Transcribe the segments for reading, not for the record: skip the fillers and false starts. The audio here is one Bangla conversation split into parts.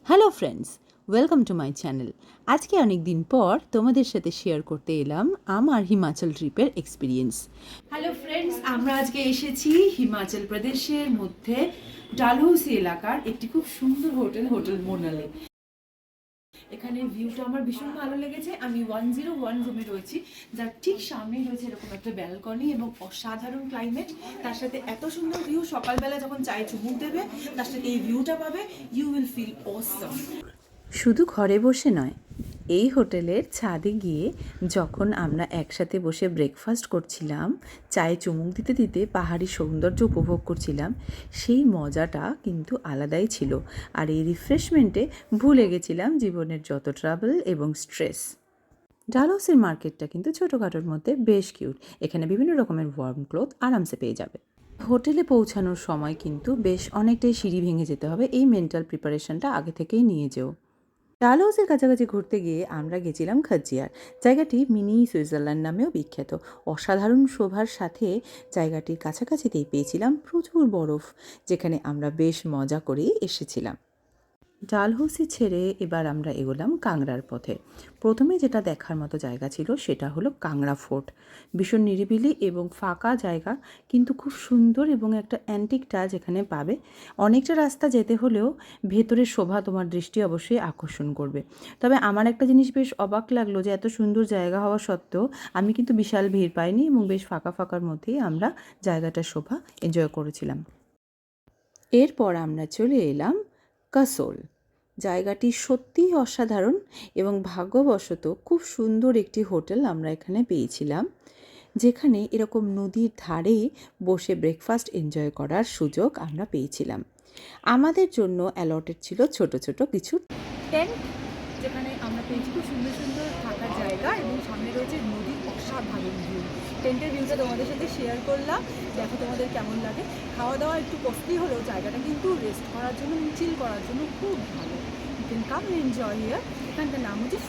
Hello friends, welcome to my channel. আজকে অনেক দিন পর তোমাদের সাথে শেয়ার করতে এলাম আমার হিমাচল ট্রিপের এক্সপিরিয়েন্স। হ্যালো ফ্রেন্ডস, আমরা আজকে এসেছি হিমাচল প্রদেশের মধ্যে ডালহৌসি এলাকার একটি খুব সুন্দর হোটেল মোনালি। এখানে ভিউটা আমার ভীষণ ভালো লেগেছে। আমি 101 রুমে রয়েছি, যার ঠিক সামনেই রয়েছে এরকম একটা ব্যালকনি এবং অসাধারণ ক্লাইমেট। তার সাথে এত সুন্দর ভিউ, সকালবেলা যখন চায়ে চুমুক দেবে তার সাথে এই ভিউটা পাবে, ইউ উইল ফিল অসম। শুধু ঘরে বসে নয়, এই হোটেলের ছাদে গিয়ে যখন আমরা একসাথে বসে ব্রেকফাস্ট করছিলাম, চায়ে চুমুক দিতে দিতে পাহাড়ি সৌন্দর্য উপভোগ করছিলাম, সেই মজাটা কিন্তু আলাদাই ছিল। আর এই রিফ্রেশমেন্টে ভুলে গেছিলাম জীবনের যত ট্রাভেল এবং স্ট্রেস। ডালহৌসির মার্কেটটা কিন্তু ছোটোখাটোর মধ্যে বেশ কিউট। এখানে বিভিন্ন রকমের ওয়ার্ম ক্লথ আরামসে পেয়ে যাবে। হোটেলে পৌঁছানোর সময় কিন্তু বেশ অনেকটাই সিঁড়ি ভেঙে যেতে হবে, এই মেন্টাল প্রিপারেশনটা আগে থেকেই নিয়ে যেও। ডালহৌসির কাছাকাছি ঘুরতে গিয়ে আমরা গেছিলাম খাজিয়ার। জায়গাটি মিনি সুইজারল্যান্ড নামেও বিখ্যাত। অসাধারণ শোভার সাথে জায়গাটির কাছাকাছিতেই পেয়েছিলাম প্রচুর বরফ, যেখানে আমরা বেশ মজা করেই এসেছিলাম। ডালহৌসি ছেড়ে এবার আমরা এগোলাম কাংড়ার পথে। প্রথমে যেটা দেখার মতো জায়গা ছিল সেটা হলো কাংড়া ফোর্ট। ভীষণ নিরিবিলি এবং ফাঁকা জায়গা, কিন্তু খুব সুন্দর এবং একটা অ্যান্টিক টাচ এখানে পাবে। অনেকটা রাস্তা যেতে হলেও ভেতরের শোভা তোমার দৃষ্টি অবশ্যই আকর্ষণ করবে। তবে আমার একটা জিনিস বেশ অবাক লাগলো যে এত সুন্দর জায়গা হওয়া সত্ত্বেও আমি কিন্তু বিশাল ভিড় পাইনি এবং বেশ ফাঁকা ফাঁকার মধ্যেই আমরা জায়গাটার শোভা এনজয় করেছিলাম। এরপর আমরা চলে এলাম কাসোল। জায়গাটি সত্যিই অসাধারণ এবং ভাগ্যবশত খুব সুন্দর একটি হোটেল আমরা এখানে পেয়েছিলাম, যেখানে এরকম নদীর ধারে বসে ব্রেকফাস্ট এনজয় করার সুযোগ আমরা পেয়েছিলাম। আমাদের জন্য অ্যালটেড ছিল ছোট ছোট কিছু টেন্ট, যেখানে আমরা পেয়েছি খুব সুন্দর সুন্দর থাকার জায়গা এবং সামনে রয়েছে নদীর অসাধারণ ভিউ। টেন্টের ভিউটা তোমাদের সাথে শেয়ার করলাম, দেখো তোমাদের কেমন লাগে। খাওয়া দাওয়া একটু কস্টলি হলেও জায়গাটা কিন্তু রেস্ট করার জন্য, চিল করার জন্য খুব ভালো। You can come enjoy here. এখানটার নাম হচ্ছে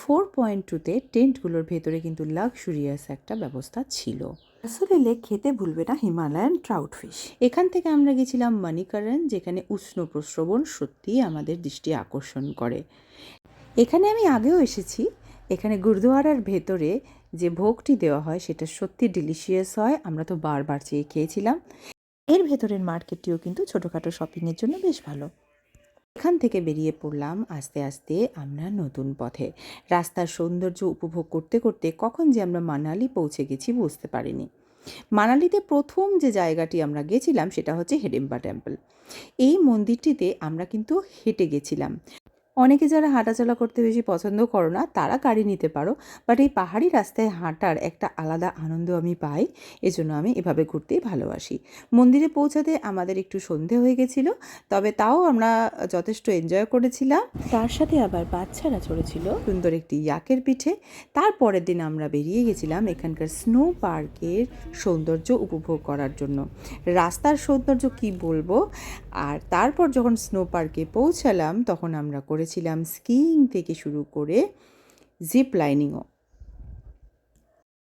4.2তে টেন্টগুলোর ভেতরে কিন্তু লাক্সুরিয়াস একটা ব্যবস্থা ছিল। আসলে লেক খেতে ভুলবে না হিমালয়ান ট্রাউট ফিশ। এখান থেকে আমরা গেছিলাম মানিকারণ, যেখানে উষ্ণ প্রস্রবণ সত্যিই আমাদের দৃষ্টি আকর্ষণ করে। এখানে আমি আগেও এসেছি। এখানে গুরুদুয়ারার ভেতরে যে ভোগটি দেওয়া হয় সেটা সত্যি ডিলিশিয়াস হয়, আমরা তো বারবার চেয়ে খেয়েছিলাম। এর ভেতরের মার্কেটটিও কিন্তু ছোটোখাটো শপিংয়ের জন্য বেশ ভালো। এখান থেকে বেরিয়ে পড়লাম আস্তে আস্তে আমরা নতুন পথে। রাস্তার সৌন্দর্য উপভোগ করতে করতে কখন যে আমরা মানালি পৌঁছে গেছি বুঝতে পারিনি। মানালিতে প্রথম যে জায়গাটি আমরা গেছিলাম সেটা হচ্ছে হিডিম্বা টেম্পল। এই মন্দিরটিতে আমরা কিন্তু হেঁটে গেছিলাম। অনেকে যারা হাঁটাচলা করতে বেশি পছন্দ করো না তারা গাড়ি নিতে পারো, বাট এই পাহাড়ি রাস্তায় হাঁটার একটা আলাদা আনন্দ আমি পাই, এজন্য আমি এভাবে ঘুরতেই ভালোবাসি। মন্দিরে পৌঁছাতে আমাদের একটু সন্ধে হয়ে গেছিলো, তবে তাও আমরা যথেষ্ট এনজয় করেছিলাম। তার সাথে আবার বাচ্চারা চড়েছিল সুন্দর একটি ইয়াকের পিঠে। তারপরের দিন আমরা বেরিয়ে গেছিলাম এখানকার স্নো পার্কের সৌন্দর্য উপভোগ করার জন্য। রাস্তার সৌন্দর্য কি বলবো। আর তারপর যখন স্নো পার্কে পৌঁছালাম তখন আমরা করেছিলাম স্কিইং থেকে শুরু করে জিপ লাইনিংও।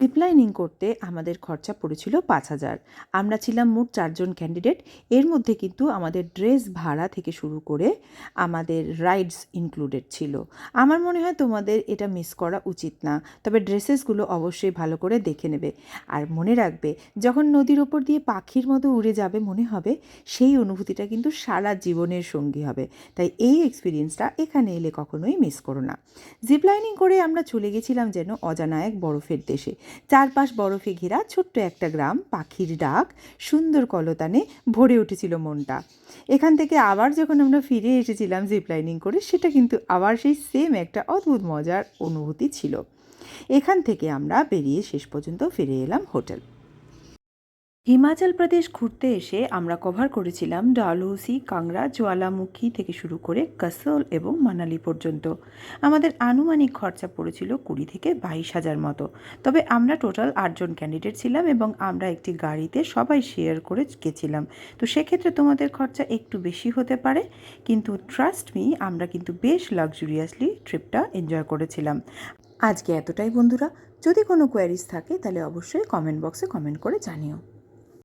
জিপ লাইনিং করতে আমাদের খরচা পড়েছিল 5,000। আমরা ছিলাম মোট 4জন ক্যান্ডিডেট। এর মধ্যে কিন্তু আমাদের ড্রেস ভাড়া থেকে শুরু করে আমাদের রাইডস ইনক্লুডেড ছিল। আমার মনে হয় তোমাদের এটা মিস করা উচিত না, তবে ড্রেসেসগুলো অবশ্যই ভালো করে দেখে নেবে। আর মনে রাখবে, যখন নদীর ওপর দিয়ে পাখির মতো উড়ে যাবে মনে হবে, সেই অনুভূতিটা কিন্তু সারা জীবনের সঙ্গী হবে। তাই এই এক্সপিরিয়েন্সটা এখানে এলে কখনোই মিস করো না। জিপ লাইনিং করে আমরা চলে গেছিলাম যেন অজানা এক বরফের দেশে। চারপাশ বরফে ঘেরা ছোট্ট একটা গ্রাম, পাখির ডাক, সুন্দর কলতানে ভরে উঠেছিল মনটা। এখান থেকে আবার যখন আমরা ফিরে এসেছিলাম জিপ লাইনিং করে, সেটা কিন্তু আবার সেই সেম একটা অদ্ভুত মজার অনুভূতি ছিল। এখান থেকে আমরা বেরিয়ে শেষ পর্যন্ত ফিরে এলাম হোটেল। হিমাচল প্রদেশ ঘুরতে এসে আমরা কভার করেছিলাম ডালহৌসি, কাংড়া, জ্বালামুখী থেকে শুরু করে কাসোল এবং মানালি পর্যন্ত। আমাদের আনুমানিক খরচা পড়েছিল 20 থেকে 22,000 মতো। তবে আমরা টোটাল 8জন ক্যান্ডিডেট ছিলাম এবং আমরা একটি গাড়িতে সবাই শেয়ার করে গেছিলাম। তো সেক্ষেত্রে তোমাদের খরচা একটু বেশি হতে পারে, কিন্তু ট্রাস্ট মি, আমরা কিন্তু বেশ লাক্সুরিয়াসলি ট্রিপটা এনজয় করেছিলাম। আজকে এতটাই বন্ধুরা। যদি কোনো কোয়ারিজ থাকে তাহলে অবশ্যই কমেন্ট বক্সে কমেন্ট করে জানিও।